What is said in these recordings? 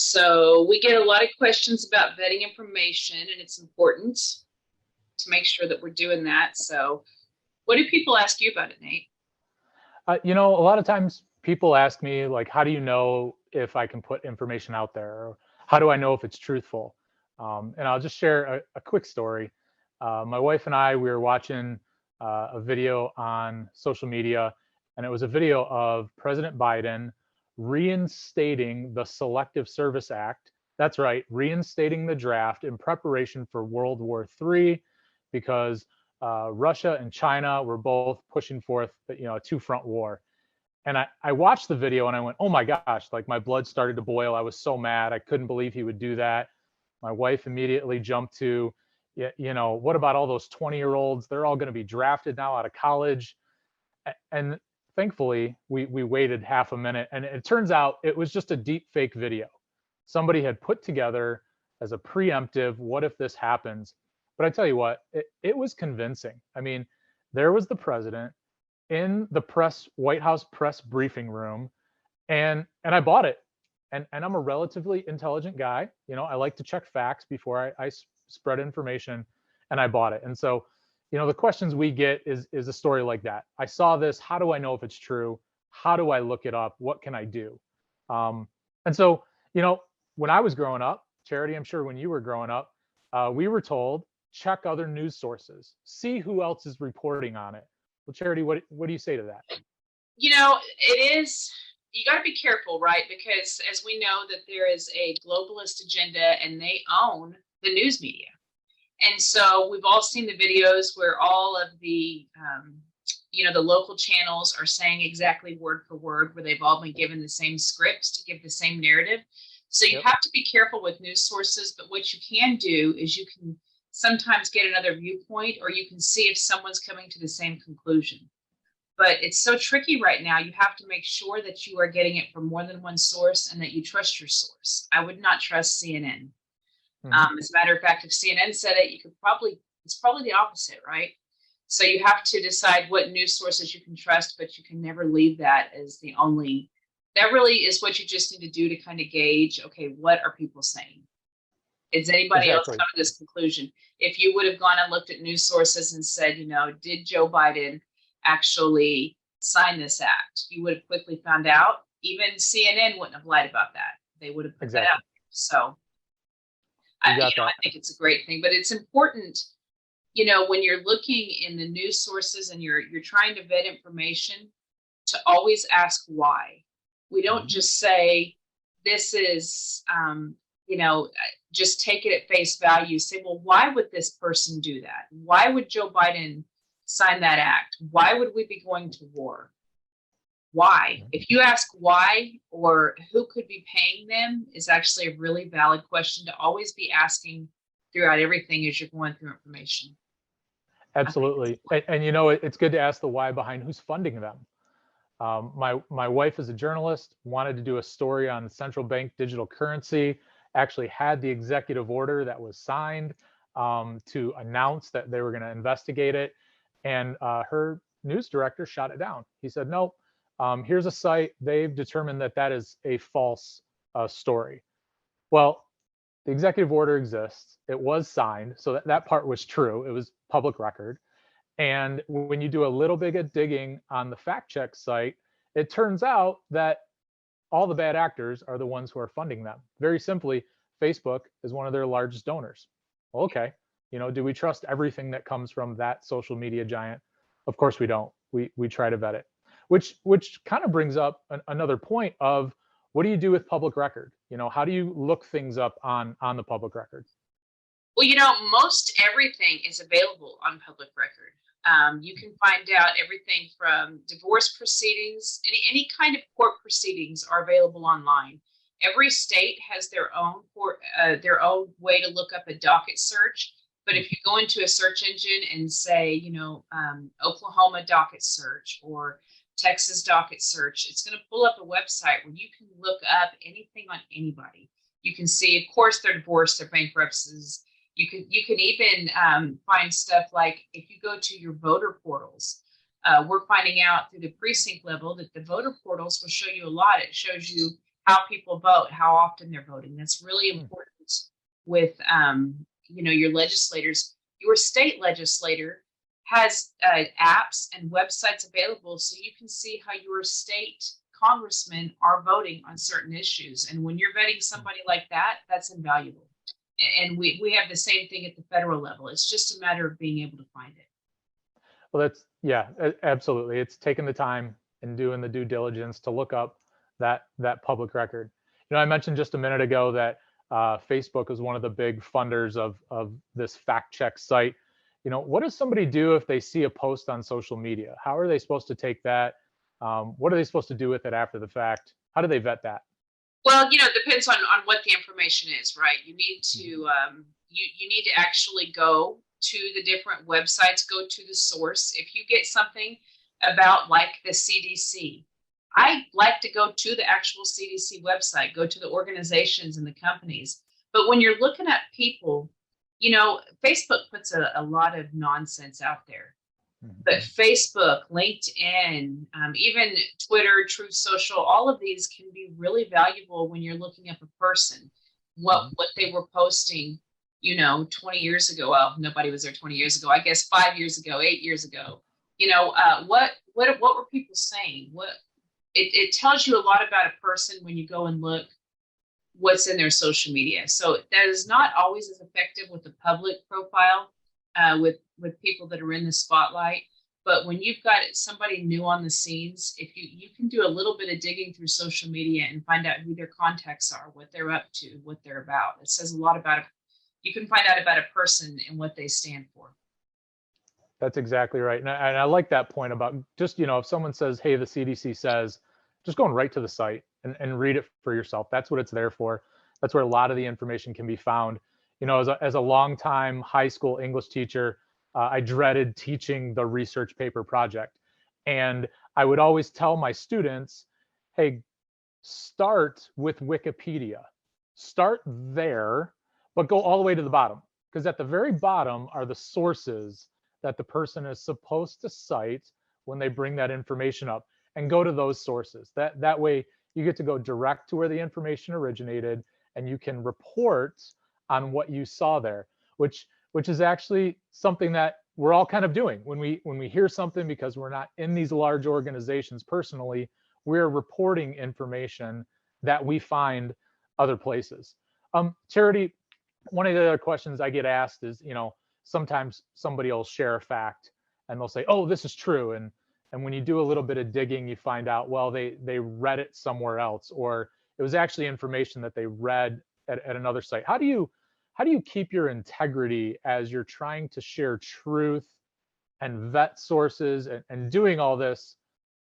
So we get a lot of questions about vetting information, and it's important to make sure that we're doing that. So what do people ask you about it, Nate? A lot of times people ask me, like, how do you know if I can put information out there? Or how do I know if it's truthful? And I'll just share a quick story. My wife and I, we were watching a video on social media, and it was a video of President Biden reinstating the Selective Service Act. That's right, reinstating the draft in preparation for World War III, because Russia and China were both pushing forth, a two-front war. And I watched the video and I went, oh my gosh, like my blood started to boil. I was so mad. I couldn't believe he would do that. My wife immediately jumped to, what about all those 20-year-olds? They're all going to be drafted now out of college. And thankfully, we waited half a minute, and it turns out it was just a deep fake video. Somebody had put together as a preemptive, what if this happens? But I tell you what, it was convincing. I mean, there was the president in the White House press briefing room, and I bought it. And I'm a relatively intelligent guy. I like to check facts before I spread information, and I bought it. And so, the questions we get is a story like that. I saw this. How do I know if it's true? How do I look it up? What can I do? And so, when I was growing up, Charity, I'm sure when you were growing up, we were told, check other news sources, see who else is reporting on it. Well, Charity, what do you say to that? It is, you got to be careful, right? Because as we know that there is a globalist agenda and they own the news media. And so we've all seen the videos where all of the local channels are saying exactly word for word, where they've all been given the same scripts to give the same narrative. So you have to be careful with news sources, but what you can do is you can sometimes get another viewpoint, or you can see if someone's coming to the same conclusion. But it's so tricky right now. You have to make sure that you are getting it from more than one source and that you trust your source. I would not trust CNN. As a matter of fact, if CNN said it, it's probably the opposite, right? So you have to decide what news sources you can trust, but you can never leave that as the only. That really is what you just need to do to kind of gauge, okay, what are people saying? Is anybody else come to this conclusion? If you would have gone and looked at news sources and said, did Joe Biden actually sign this act? You would have quickly found out. Even CNN wouldn't have lied about that. They would have put that out. So I think it's a great thing, but it's important, when you're looking in the news sources and you're trying to vet information, to always ask why. We don't just say, this is, just take it at face value. Say, well, why would this person do that? Why would Joe Biden sign that act? Why would we be going to war? Why? If you ask why or who could be paying them is actually a really valid question to always be asking throughout everything as you're going through information. Absolutely. And it's good to ask the why behind who's funding them. My wife is a journalist, wanted to do a story on central bank digital currency, actually had the executive order that was signed to announce that they were going to investigate it. And her news director shot it down. He said, no, here's a site. They've determined that is a false story. Well, the executive order exists. It was signed. So that part was true. It was public record. And when you do a little bit of digging on the fact check site, it turns out that all the bad actors are the ones who are funding them. Very simply, Facebook is one of their largest donors. Well, okay, do we trust everything that comes from that social media giant? Of course we don't. We try to vet it, which kind of brings up another point of, what do you do with public record? How do you look things up on the public record? Well, most everything is available on public record. You can find out everything from divorce proceedings, any kind of court proceedings are available online. Every state has their own way to look up a docket search. But if you go into a search engine and say, Oklahoma docket search or Texas docket search, it's going to pull up a website where you can look up anything on anybody. You can see, of course, their divorce, their bankruptcies. You can even find stuff like, if you go to your voter portals, we're finding out through the precinct level that the voter portals will show you a lot. It shows you how people vote, how often they're voting. That's really important with, your legislators. Your state legislator has apps and websites available so you can see how your state congressmen are voting on certain issues. And when you're vetting somebody like that, that's invaluable. And we have the same thing at the federal level. It's just a matter of being able to find it. Well, absolutely. It's taking the time and doing the due diligence to look up that public record. I mentioned just a minute ago that Facebook is one of the big funders of this fact check site. What does somebody do if they see a post on social media? How are they supposed to take that? What are they supposed to do with it after the fact? How do they vet that? Well, it depends on what the information is, right? You need to you need to actually go to the different websites, go to the source. If you get something about like the CDC, I like to go to the actual CDC website, go to the organizations and the companies. But when you're looking at people, Facebook puts a lot of nonsense out there. But Facebook, LinkedIn, even Twitter, Truth Social, all of these can be really valuable when you're looking up a person, what they were posting, 20 years ago. Well, nobody was there 20 years ago. I guess 5 years ago, 8 years ago. What were people saying? It tells you a lot about a person when you go and look what's in their social media. So that is not always as effective with a public profile. With people that are in the spotlight. But when you've got somebody new on the scenes, if you can do a little bit of digging through social media and find out who their contacts are, what they're up to, what they're about. It says a lot about it. You can find out about a person and what they stand for. That's exactly right. And I like that point about just, if someone says, hey, the CDC says, just going right to the site and read it for yourself. That's what it's there for. That's where a lot of the information can be found. As a longtime high school English teacher, I dreaded teaching the research paper project. And I would always tell my students, hey, start with Wikipedia. Start there, but go all the way to the bottom. Because at the very bottom are the sources that the person is supposed to cite when they bring that information up, and go to those sources. That way you get to go direct to where the information originated, and you can report on what you saw there, which is actually something that we're all kind of doing when we hear something, because we're not in these large organizations personally. We're reporting information that we find other places. Charity, one of the other questions I get asked is, sometimes somebody will share a fact and they'll say, oh, this is true. And when you do a little bit of digging, you find out, well, they read it somewhere else, or it was actually information that they read at another site. How do you keep your integrity as you're trying to share truth and vet sources and doing all this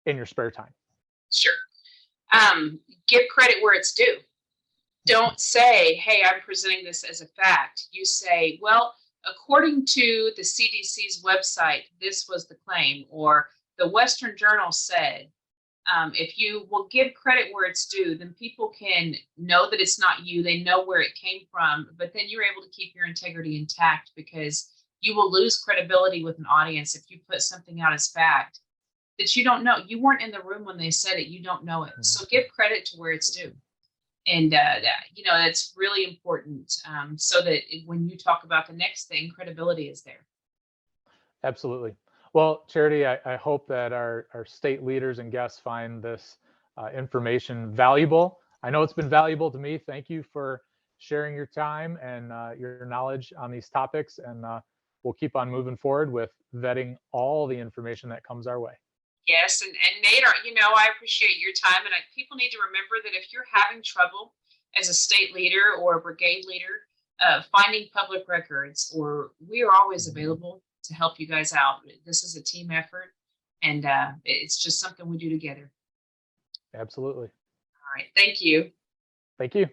in your spare time? Sure. Give credit where it's due. Don't say, hey, I'm presenting this as a fact. You say, well, according to the CDC's website, this was the claim, or the Western Journal said. If you will give credit where it's due, then people can know that it's not you. They know where it came from, but then you're able to keep your integrity intact, because you will lose credibility with an audience if you put something out as fact that you don't know. You weren't in the room when they said it. You don't know it. So give credit to where it's due. And, that's really important, so that when you talk about the next thing, credibility is there. Absolutely. Well, Charity, I hope that our state leaders and guests find this information valuable. I know it's been valuable to me. Thank you for sharing your time and your knowledge on these topics. And we'll keep on moving forward with vetting all the information that comes our way. Yes, and Nate, I appreciate your time. And people need to remember that if you're having trouble as a state leader or a brigade leader finding public records, or we are always available to help you guys out. This is a team effort, and it's just something we do together. Absolutely. All right. Thank you. Thank you.